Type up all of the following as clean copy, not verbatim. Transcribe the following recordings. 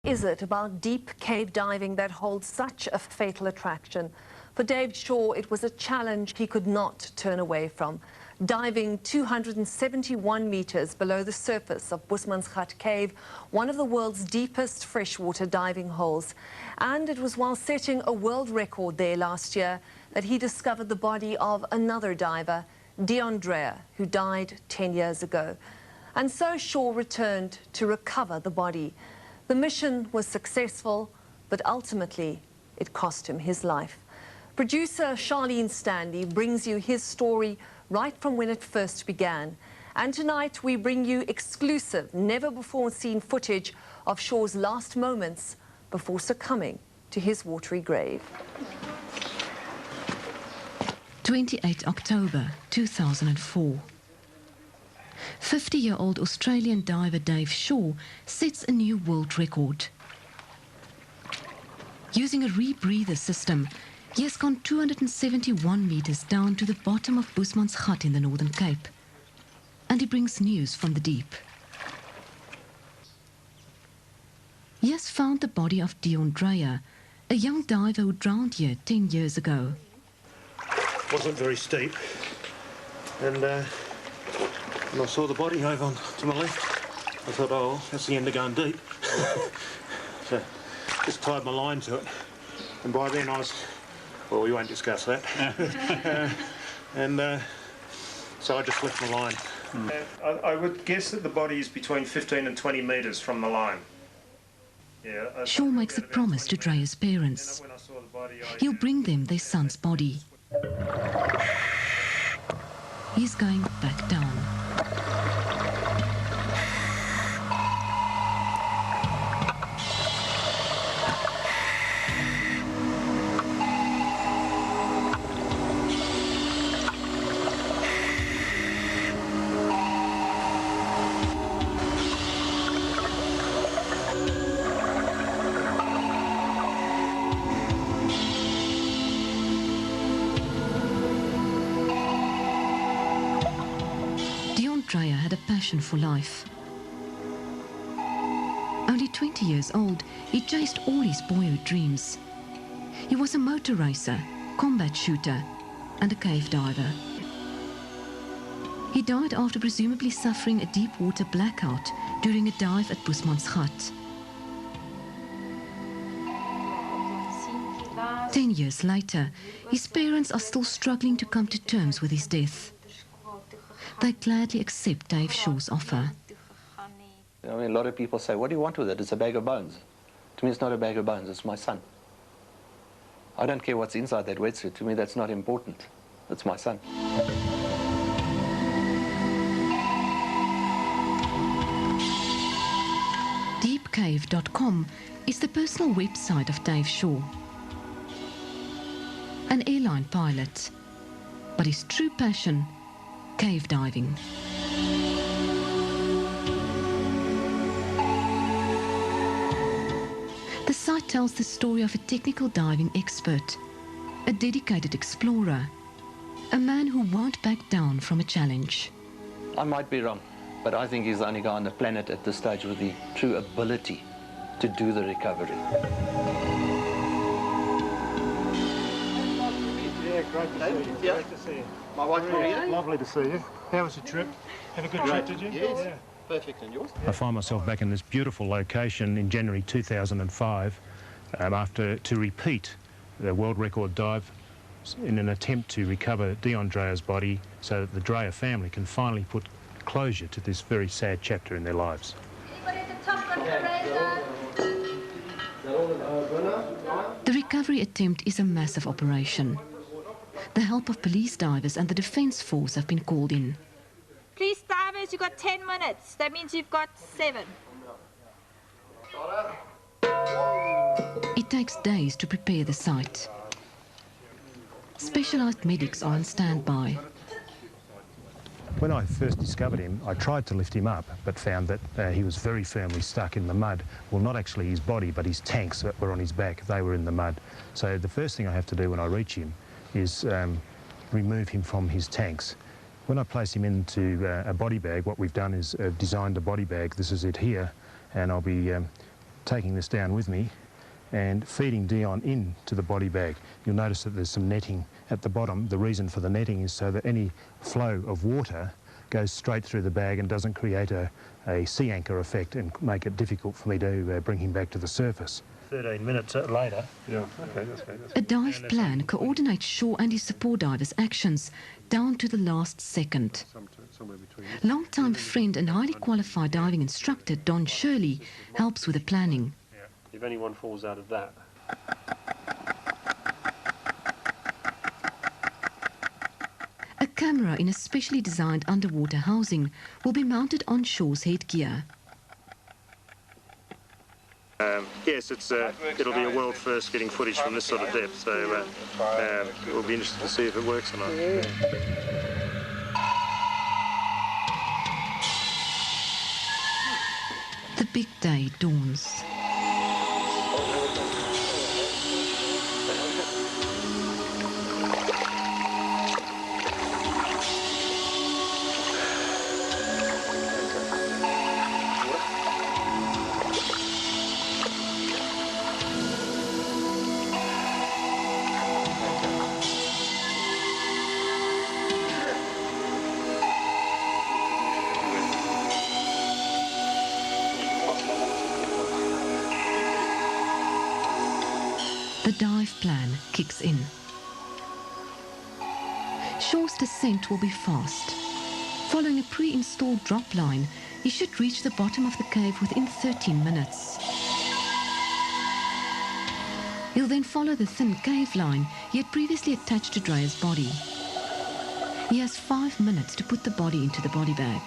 is it about deep cave diving that holds such a fatal attraction? For Dave Shaw, it was a challenge he could not turn away from. Diving 271 meters below the surface of Bushmansgat Cave, one of the world's deepest freshwater diving holes. And it was while setting a world record there last year that he discovered the body of another diver, Deandrea, who died 10 years ago. And so Shaw returned to recover the body. The mission was successful, but ultimately it cost him his life. Producer Charlene Stanley brings you his story right from when it first began. And tonight we bring you exclusive, never-before-seen footage of Shaw's last moments before succumbing to his watery grave. 28 October 2004. 50-year-old Australian diver Dave Shaw sets a new world record. Using a rebreather system, he has gone 271 meters down to the bottom of Bushmansgat in the Northern Cape. And he brings news from the deep. He has found the body of Deandrea, a young diver who drowned here 10 years ago. Wasn't very steep, and when I saw the body over to my left, I thought, oh, that's the end of going deep. So just tied my line to it, and by then I was, well, we won't discuss that. So I just left my line. I would guess that the body is between 15 and 20 metres from the line. Yeah, Shaw makes a promise to Drea's parents. He'll bring them their son's body. He's going back down. Deandrea had a passion for life. Only 20 years old, he chased all his boyhood dreams. He was a motor racer, combat shooter, and a cave diver. He died after presumably suffering a deep water blackout during a dive at Bushmansgat. 10 years later, his parents are still struggling to come to terms with his death. They gladly accept Dave Shaw's offer. I mean, a lot of people say, what do you want with it? It's a bag of bones. To me, it's not a bag of bones, it's my son. I don't care what's inside that wetsuit. To me, that's not important. It's my son. Deepcave.com is the personal website of Dave Shaw. An airline pilot, but his true passion, cave diving. The site tells the story of a technical diving expert, a dedicated explorer, a man who won't back down from a challenge. I might be wrong, but I think he's the only guy on the planet at this stage with the true ability to do the recovery. Yeah, great to see you. Great to see you. My wife, Maria. Lovely to see you. How was your trip? Have a good trip, did you? Yes. Yeah. Perfect, and yours? I find myself back in this beautiful location in January 2005 to repeat the world record dive in an attempt to recover Deandrea's body so that the Drea family can finally put closure to this very sad chapter in their lives. Anybody at the top got the razor? The recovery attempt is a massive operation. The help of police divers and the Defence Force have been called in. Please, divers, you've got 10 minutes. That means you've got 7. It takes days to prepare the site. Specialised medics are on standby. When I first discovered him, I tried to lift him up, but found that he was very firmly stuck in the mud. Well, not actually his body, but his tanks that were on his back, they were in the mud. So the first thing I have to do when I reach him is remove him from his tanks. When I place him into a body bag, what we've done is designed a body bag. This is it here, and I'll be taking this down with me and feeding Dion into the body bag. You'll notice that there's some netting at the bottom. The reason for the netting is so that any flow of water goes straight through the bag and doesn't create a sea anchor effect and make it difficult for me to bring him back to the surface. 13 minutes later. Yeah, okay, that's great. A dive plan coordinates Shaw and his support divers' actions down to the last second. Long-time friend and highly qualified diving instructor Don Shirley helps with the planning. If anyone falls out of that. A camera in a specially designed underwater housing will be mounted on Shaw's headgear. Yes, it'll be a world first getting footage from this sort of depth, so we'll be interested to see if it works or not. The big day dawns. The dive plan kicks in. Shaw's descent will be fast. Following a pre-installed drop line, he should reach the bottom of the cave within 13 minutes. He'll then follow the thin cave line he had previously attached to Dreya's body. He has 5 minutes to put the body into the body bag.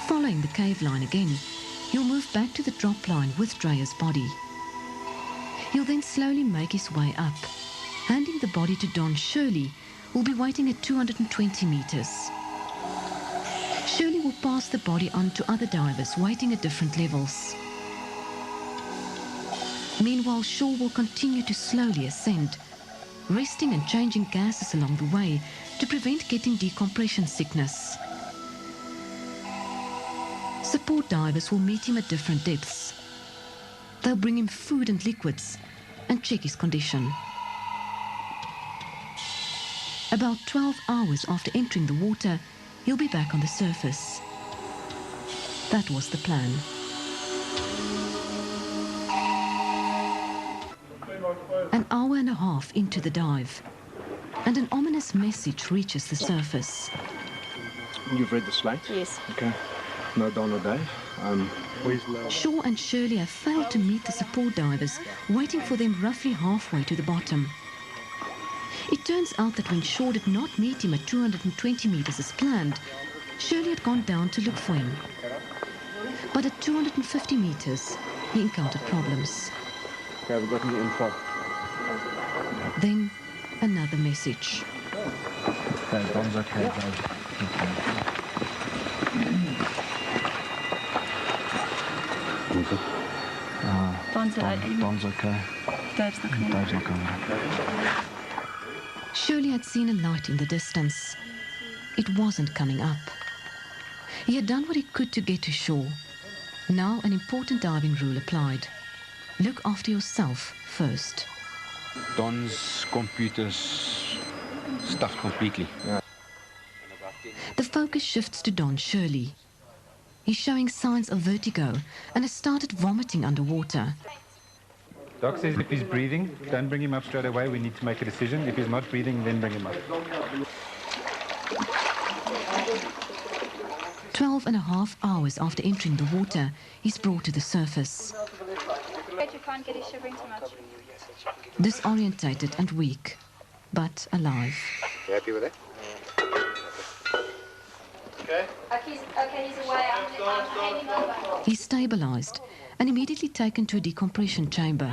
Following the cave line again, he'll move back to the drop line with Dreya's body. He'll then slowly make his way up, handing the body to Don Shirley, who will be waiting at 220 meters. Shirley will pass the body on to other divers waiting at different levels. Meanwhile, Shaw will continue to slowly ascend, resting and changing gases along the way to prevent getting decompression sickness. Support divers will meet him at different depths. They'll bring him food and liquids and check his condition. About 12 hours after entering the water, he'll be back on the surface. That was the plan. An hour and a half into the dive, and an ominous message reaches the surface. You've read the slate? Yes. Okay. No Don or Dave. Shaw and Shirley have failed to meet the support divers, waiting for them roughly halfway to the bottom. It turns out that when Shaw did not meet him at 220 meters as planned, Shirley had gone down to look for him. But at 250 meters, he encountered problems. Okay, we've got the info. Then, another message. Okay, Don's okay, Dave. Don's okay. Dave's not coming. Dave's not coming. Shirley had seen a light in the distance. It wasn't coming up. He had done what he could to get to shore. Now an important diving rule applied. Look after yourself first. Don's computer's stuffed completely. Yeah. The focus shifts to Don Shirley. He's showing signs of vertigo and has started vomiting underwater. Doc says if he's breathing, don't bring him up straight away. We need to make a decision. If he's not breathing, then bring him up. 12.5 hours after entering the water, he's brought to the surface. You can't get his shivering too much. Disorientated and weak, but alive. You happy with that? Okay, he's away. I'm handing over. He's stabilized and immediately taken to a decompression chamber.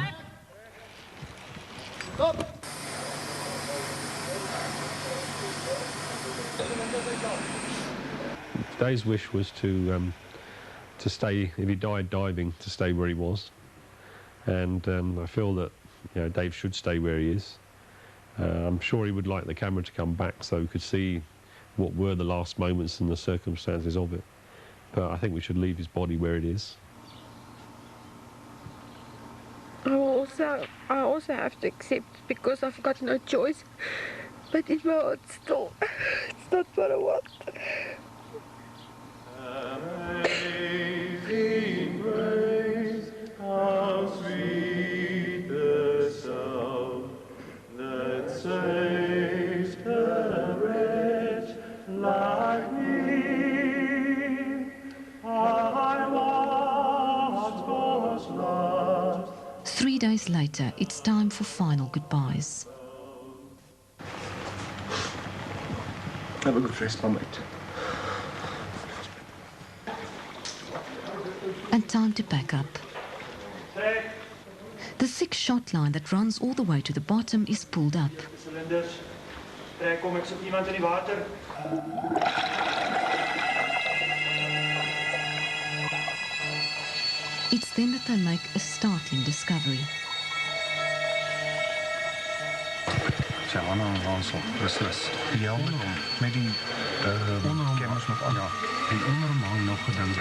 Dave's wish was to stay, if he died diving, to stay where he was. And I feel that Dave should stay where he is. I'm sure he would like the camera to come back so we could see what were the last moments and the circumstances of it. But I think we should leave his body where it is. I also have to accept because I've got no choice. But in my heart still, it's not what I want. Amazing grace, how sweet the sound that saves a wretch like me. I once was lost. 3 days later, it's time for final goodbyes. Heb ik bevreesd van mij. And time to pack up. The thick shot line that runs all the way to the bottom is pulled up. Cilinders. Kom ek soek iemand in die water. It's then that they make a startling discovery. Sy hande en ransel, beslis. Die helm met die cameras nog aan. Ja, en onder hom hang nog 'n ding.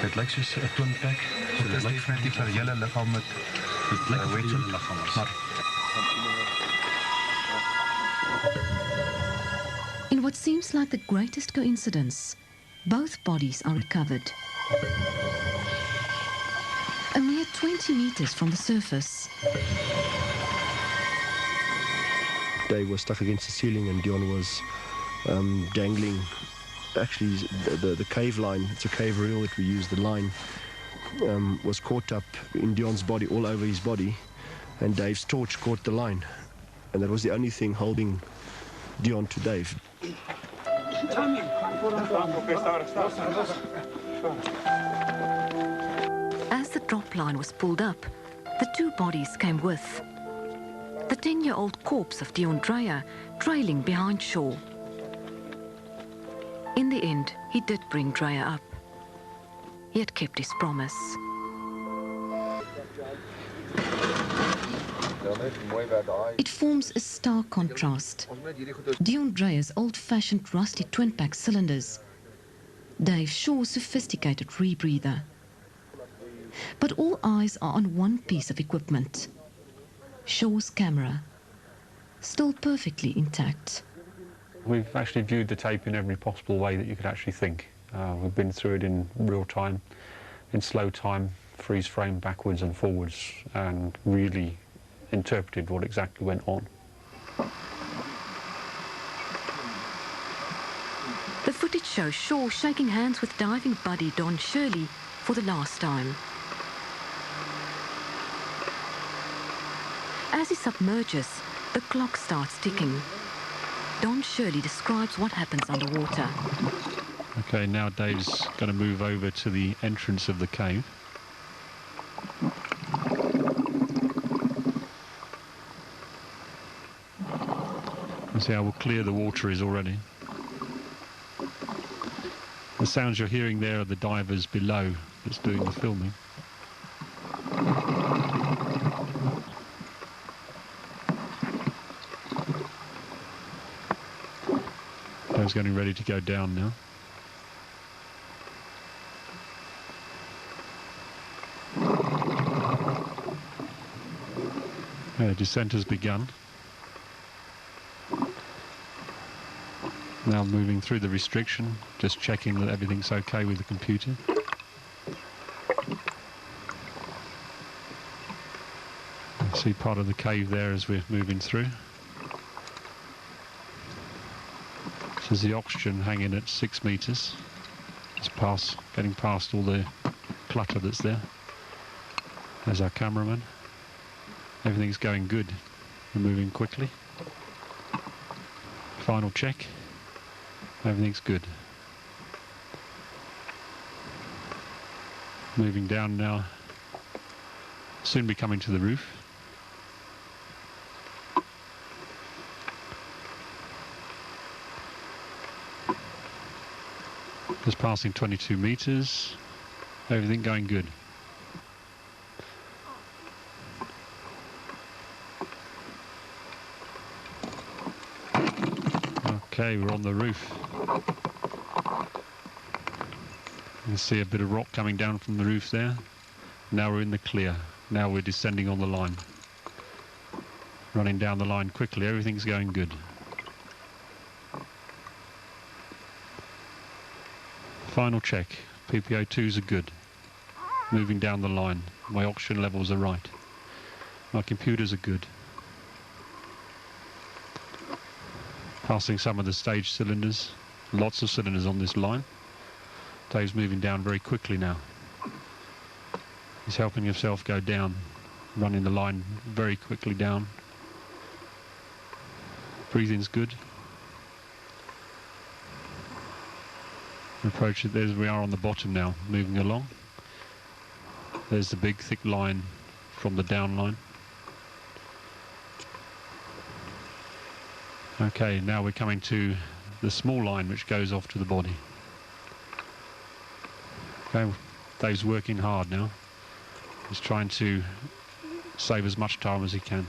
Dit lyk soos 'n twinpak. So dit lyk definitief vir die hele liggaam met dit lyk vir die hele liggaam. Maar In what seems like the greatest coincidence, both bodies are recovered. A mere 20 meters from the surface. Dave was stuck against the ceiling and Dion was dangling. Actually, the cave line, it's a cave reel that we use, the line was caught up in Dion's body, all over his body, and Dave's torch caught the line. And that was the only thing holding Dion to Dave. As the drop line was pulled up, the two bodies came with. The 10-year-old corpse of Dion Dreyer trailing behind shore. In the end, he did bring Dreyer up. He had kept his promise. It forms a stark contrast. Dion Dreyer's old-fashioned rusty twin-pack cylinders, Dave Shaw's sophisticated rebreather. But all eyes are on one piece of equipment. Shaw's camera, still perfectly intact. We've actually viewed the tape in every possible way that you could actually think. We've been through it in real time, in slow time, freeze frame, backwards and forwards, and really interpreted what exactly went on. The footage shows Shaw shaking hands with diving buddy Don Shirley for the last time. As he submerges, the clock starts ticking. Don Shirley describes what happens underwater. Okay, now Dave's going to move over to the entrance of the cave. And see how clear the water is already. The sounds you're hearing there are the divers below that's doing the filming. Dave's getting ready to go down now. The descent has begun. Now moving through the restriction, just checking that everything's okay with the computer. See part of the cave there as we're moving through. This is the oxygen hanging at 6 meters. It's getting past all the clutter that's there. There's our cameraman. Everything's going good. We're moving quickly. Final check. Everything's good. Moving down now. Soon be coming to the roof. Just passing 22 meters. Everything going good. Okay, we're on the roof. You can see a bit of rock coming down from the roof there. Now we're in the clear. Now we're descending on the line. Running down the line quickly, everything's going good. Final check, PPO2s are good. Moving down the line, my oxygen levels are right. My computers are good. Passing some of the stage cylinders, lots of cylinders on this line. Dave's moving down very quickly now. He's helping himself go down, running the line very quickly down. Breathing's good. Approach it, there we are on the bottom now, moving along. There's the big thick line from the down line. Okay, now we're coming to the small line which goes off to the body. Okay, Dave's working hard now. He's trying to save as much time as he can.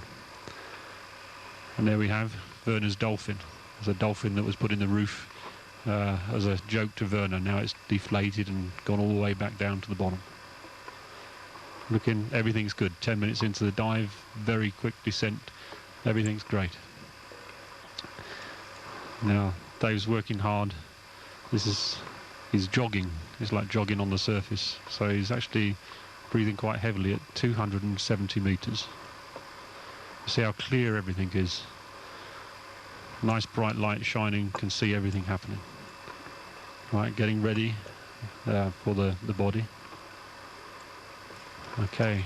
And there we have Werner's dolphin. There's a dolphin that was put in the roof as a joke to Werner. Now it's deflated and gone all the way back down to the bottom. Looking, everything's good. 10 minutes into the dive, very quick descent. Everything's great. Now Dave's working hard. He's jogging. It's like jogging on the surface. So he's actually breathing quite heavily at 270 meters. You see how clear everything is. Nice bright light shining, can see everything happening. Right, getting ready for the body. Okay,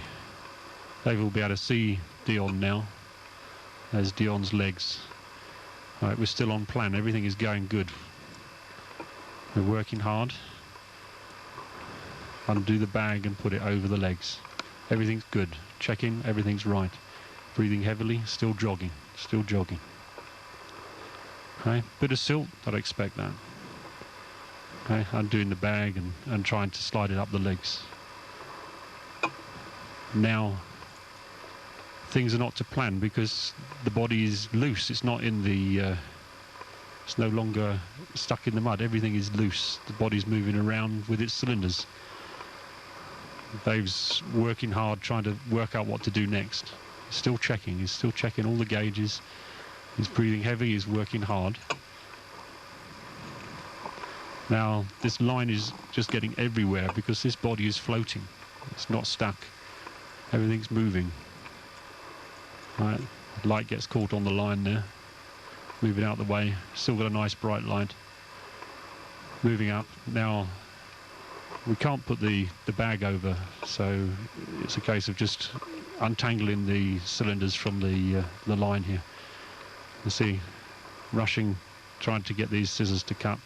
Dave will be able to see Dion now. There's Dion's legs. Right, we're still on plan, everything is going good. We're working hard. Undo the bag and put it over the legs. Everything's good. Check in, everything's right. Breathing heavily, still jogging, still jogging. Okay, bit of silt, I'd expect that. Okay, undoing the bag and trying to slide it up the legs. Now, things are not to plan because the body is loose. It's not in the, it's no longer stuck in the mud. Everything is loose. The body's moving around with its cylinders. Dave's working hard, trying to work out what to do next. He's still checking all the gauges. He's breathing heavy, he's working hard. Now, this line is just getting everywhere because this body is floating. It's not stuck. Everything's moving. Right, the light gets caught on the line there. Moving out the way. Still got a nice bright light. Moving up. Now, we can't put the bag over, so it's a case of just untangling the cylinders from the line here. You see, rushing, trying to get these scissors to cut.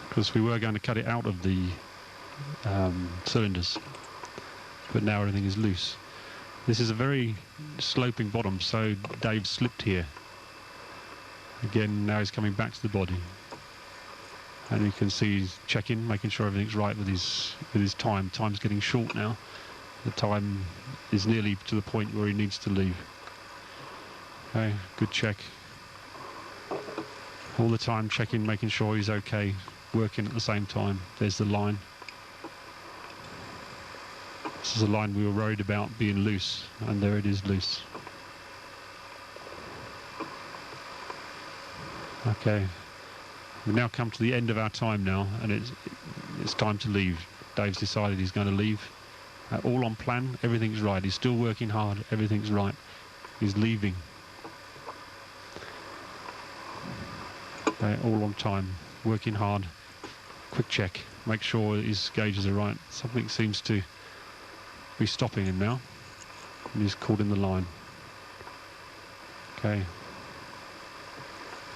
Because we were going to cut it out of the cylinders, but now everything is loose. This is a very sloping bottom, so Dave slipped here. Again, now he's coming back to the body. And you can see he's checking, making sure everything's right with his time. Time's getting short now. The time is nearly to the point where he needs to leave. Okay, good check. All the time checking, making sure he's okay, working at the same time. There's the line. This is a line we were worried about being loose, and there it is loose. Okay, we've now come to the end of our time now, and it's time to leave. Dave's decided he's going to leave. All on plan, everything's right. He's still working hard, everything's right. He's leaving. Okay, all on time, working hard. Quick check, make sure his gauges are right. Something seems to be stopping him now, and he's caught in the line. Okay.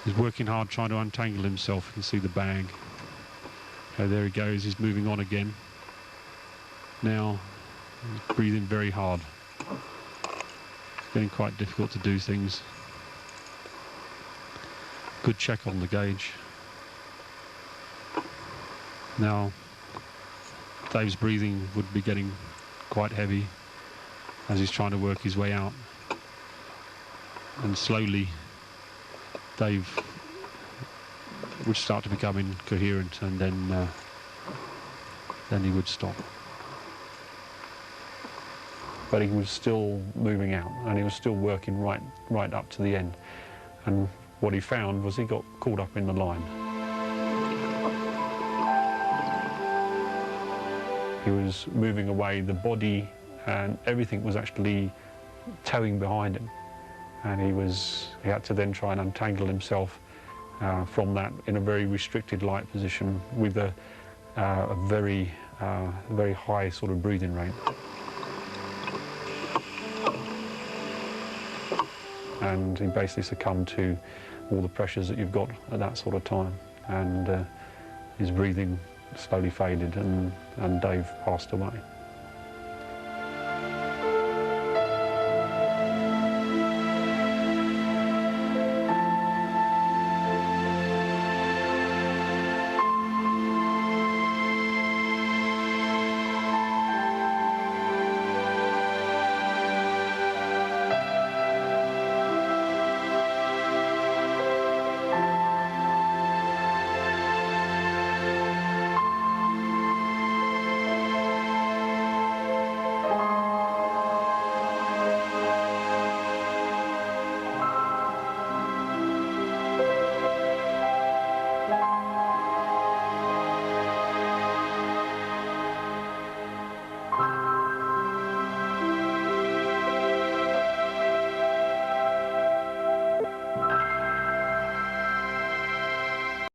He's working hard trying to untangle himself. You can see the bag. Okay, there he goes. He's moving on again. Now, he's breathing very hard. It's getting quite difficult to do things. Good check on the gauge. Now, Dave's breathing would be getting quite heavy as he's trying to work his way out. And slowly, Dave would start to become incoherent, and then he would stop. But he was still moving out, and he was still working right up to the end. And what he found was he got caught up in the line. He was moving away, the body and everything was actually towing behind him. And he had to then try and untangle himself from that in a very restricted light position with a very high sort of breathing rate. And he basically succumbed to all the pressures that you've got at that sort of time. And his breathing slowly faded, and Dave passed away.